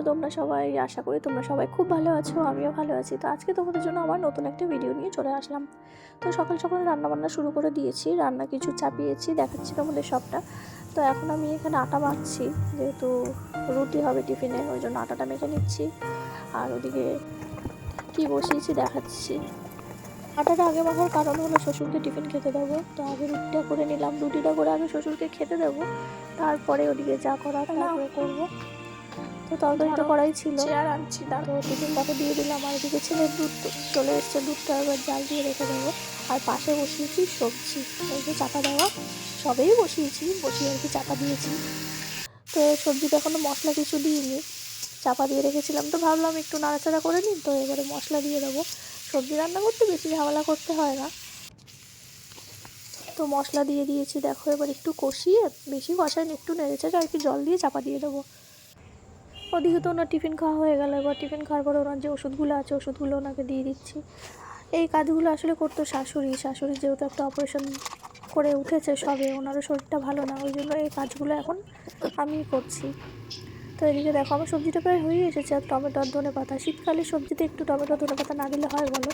তোমরা সবাই? আশা করি তোমরা সবাই খুব ভালো আছো, আমিও ভালো আছি। তো আজকে তোমাদের জন্য আবার নতুন একটা ভিডিও নিয়ে চলে আসলাম। তো সকাল সকাল রান্নাবান্না শুরু করে দিয়েছি, রান্না কিছু চাপিয়েছি, দেখাচ্ছি তোমাদের সবটা। তো এখন আমি এখানে আটা মাখছি, যেহেতু রুটি হবে টিফিনে, ওই জন্য আটাটা মেখে নিচ্ছি। আর ওদিকে কি বসিয়েছি দেখাচ্ছি। আটাটা আগে মাখার কারণ হলো শ্বশুরকে টিফিন খেতে দেবো। তো আগে রুটিটা করে নিলাম, রুটিটা করে আগে শ্বশুরকে খেতে দেবো, তারপরে ওদিকে যা করার তারপরে করবো। তো তরকারিটা করাই ছিল, চেয়ার আনছি, তো টিফিনটাকে দিয়ে দিলাম। আর এদিকে ছেলের দুধ চলে এসছে, দুধটা এবার জাল দিয়ে রেখে দেবো। আর পাশে বসিয়েছি সবজি, এই যে চাপা দেওয়া, সবেই বসিয়ে আর কি চাপা দিয়েছি। তো সবজিটা এখনও মশলা কিছু দিইনি, চাপা দিয়ে রেখেছিলাম। তো ভাবলাম একটু নাড়াচাড়া করে নিই, তো এবারে মশলা দিয়ে দেবো। সবজি রান্না করতে বেশি ঝামেলা করতে হয় না। তো মশলা দিয়ে দিয়েছি, দেখো এবার একটু কষিয়ে, বেশি কষাইনি, একটু নেড়েচেড়ে আর কি জল দিয়ে চাপা দিয়ে দেবো। ওদিকে তো ওনার টিফিন খাওয়া হয়ে গেল। এবার টিফিন খাওয়ার পরে ওনার যে ওষুধগুলো আছে ওষুধগুলো ওনাকে দিয়ে দিচ্ছি। এই কাজগুলো আসলে করতো শাশুড়ি যেহেতু একটা অপারেশন করে উঠেছে সবে, ওনারও শরীরটা ভালো না, ওই জন্য এই কাজগুলো এখন আমি করছি। তো এদিকে দেখো আমার সবজিটা প্রায় হয়ে এসেছে। আর টমেটো আর ধনেপাতা, শীতকালে সবজিতে একটু টমেটো ধনেপাতা না দিলে হয় বলো?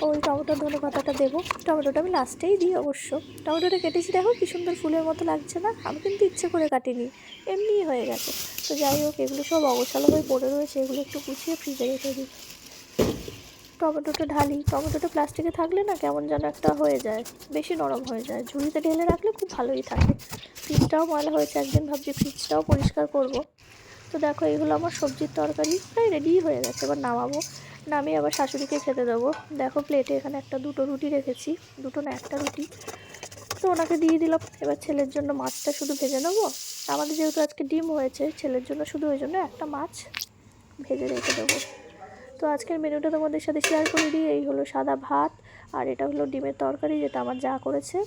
ওই টমেটো ধনেপাতাটা দেবো। টমেটোটা আমি লাস্টেই দিই অবশ্য। টমেটোটা কেটেছি, দেখো কী সুন্দর ফুলের মতো লাগছে না? আমি কিন্তু ইচ্ছে করে কাটিনি, এমনিই হয়ে গেছে। তো যাই হোক, এগুলো সব অগোছালো হয়ে পড়ে রয়েছে, এগুলো একটু গুছিয়ে ফ্রিজে রেখে দিই। টমেটোটা ঢালি, টমেটোটা প্লাস্টিকে থাকলে না কেমন যেন একটা হয়ে যায়, বেশি নরম হয়ে যায়। ঝুড়িতে ঢেলে রাখলে খুব ভালোই থাকে। ফ্রিজটাও ময়লা হয়েছে, একদিন ভাবছি ফ্রিজটাও পরিষ্কার করব। তো দেখো এইগুলো আমার সবজির তরকারি প্রায় রেডি হয়ে গেছে। এবার নামাবো, নামিয়ে আবার শাশুড়িকে খেতে দেবো। দেখো প্লেটে এখানে দুটো রুটি রেখেছি, দুটো না একটা রুটি, তো ওনাকে দিয়ে দিলাম। এবার ছেলের জন্য মাছটা শুধু ভেজে নেবো। আমাদের যেহেতু আজকে ডিম হয়েছে, ছেলের জন্য শুধু ওই জন্য একটা মাছ ভেজে রেখে দেবো। তো আজকের মেনুটা তোমাদের সাথে শেয়ার করে দিই। এই হলো সাদা ভাত, আর এটা হলো ডিমের তরকারি, যেটা আমার যা করেছে।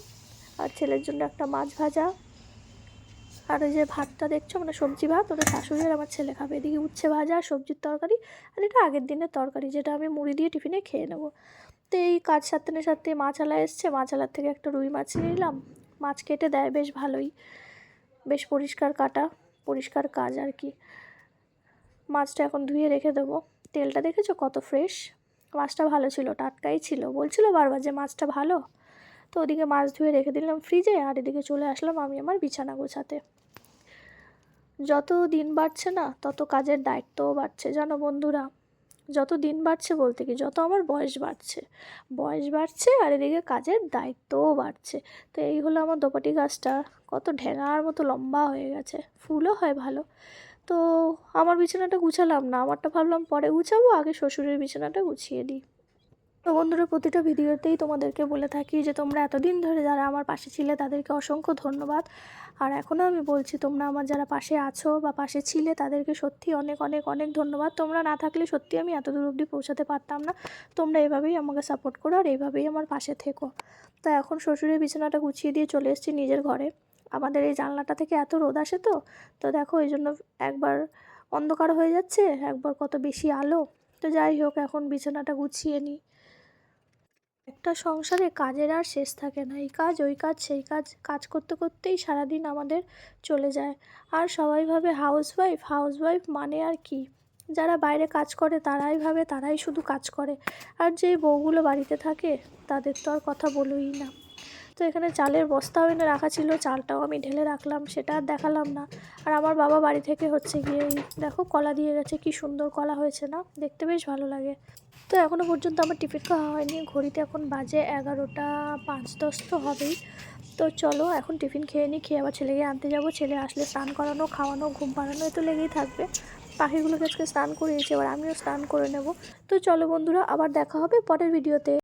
আর ছেলের জন্য একটা মাছ ভাজা। আর ওই যে ভাতটা দেখছো, মানে সবজি ভাত, ওটা শাশুড়ি আর আমার ছেলে খাবে। এদিকে উচ্ছে ভাজা, সবজির তরকারি, আর এটা আগের দিনের তরকারি, যেটা আমি মুড়ি দিয়ে টিফিনে খেয়ে নেবো। তো এই কাজ সারতে মাছালা এসছে, মাছালার থেকে একটা রুই মাছ নিলাম। মাছ কেটে দেয় বেশ ভালোই, বেশ পরিষ্কার কাটা, পরিষ্কার কাজ আর কি। মাছটা এখন ধুয়ে রেখে দেবো। তেলটা দেখেছো কত ফ্রেশ, মাছটা ভালো ছিল, টাটকাই ছিল। বলছিল বারবার যে মাছটা ভালো। তো ওদিকে মাছ ধুয়ে রেখে দিলাম ফ্রিজে, আর এদিকে চলে আসলাম আমি আমার বিছানা গোছাতে। যত দিন বাড়ছে না, তত কাজের দায়িত্বও বাড়ছে জানো বন্ধুরা। যত দিন বাড়ছে বলতে কি, যত আমার বয়স বাড়ছে, আর এদিকে কাজের দায়িত্বও বাড়ছে। তো এই হলো আমার দোপাটি গাছটা, কত ঢেঙার মতো লম্বা হয়ে গেছে, ফুলও হয় ভালো। তো আমার বিছানাটা গুছালাম না, আমারটা ভাবলাম পরে গুছাবো, আগে শ্বশুরের বিছানাটা গুছিয়ে দিই। তো বন্ধুরা, প্রতিটা ভিডিওতেই তোমাদেরকে বলে থাকি যে তোমরা এতদিন ধরে যারা আমার পাশে ছিলে তাদেরকে অসংখ্য ধন্যবাদ। আর এখনও আমি বলছি, তোমরা আমার যারা পাশে আছো বা পাশে ছিলে তাদেরকে সত্যি অনেক অনেক অনেক ধন্যবাদ। তোমরা না থাকলে সত্যি আমি এত দূর অবধি পৌঁছাতে পারতাম না। তোমরা এভাবেই আমাকে সাপোর্ট করো, আর এইভাবেই আমার পাশে থেকো। তো এখন শ্বশুরের বিছানাটা গুছিয়ে দিয়ে চলে এসেছি নিজের ঘরে। আমাদের এই জানলাটা থেকে এত রোদ আসে, তো দেখো এই জন্য একবার অন্ধকার হয়ে যাচ্ছে, একবার কত বেশি আলো। তো যাই হোক, এখন বিছানাটা গুছিয়ে নিই। একটা সংসারে কাজের আর শেষ থাকে না, এই কাজ ওই কাজ সেই কাজ, কাজ করতে করতেই সারাদিন আমাদের চলে যায়। আর সবাই ভাবে হাউসওয়াইফ মানে আর কি, যারা বাইরে কাজ করে তারাই ভাবে তারাই শুধু কাজ করে, আর যে বউগুলো বাড়িতে থাকে তাদের তো আর কথা বলোই না। তো এখানে চালের বস্তাও এনে রাখা ছিল, চালটাও আমি ঢেলে রাখলাম, সেটা আর দেখালাম না। আর আমার বাবা বাড়ি থেকে হচ্ছে গিয়ে দেখো কলা দিয়ে গেছে, কি সুন্দর কলা হয়েছে না, দেখতে বেশ ভালো লাগে। তো এখনও পর্যন্ত আমার টিফিন খাওয়া হয়নি, ঘড়িতে এখন বাজে 11টা 5-10 তো হবেই। তো চলো এখন টিফিন খেয়ে নিই, খেয়ে আবার ছেলেকে আনতে যাব। ছেলে আসলে স্নান করানো, খাওয়ানো, ঘুম পাড়ানো, এ তো লেগেই থাকবে। পাখিগুলোকে আজকে স্নান করিয়েছি, এবার আমিও স্নান করে নেব। তো চলো বন্ধুরা, আবার দেখা হবে পরের ভিডিওতে।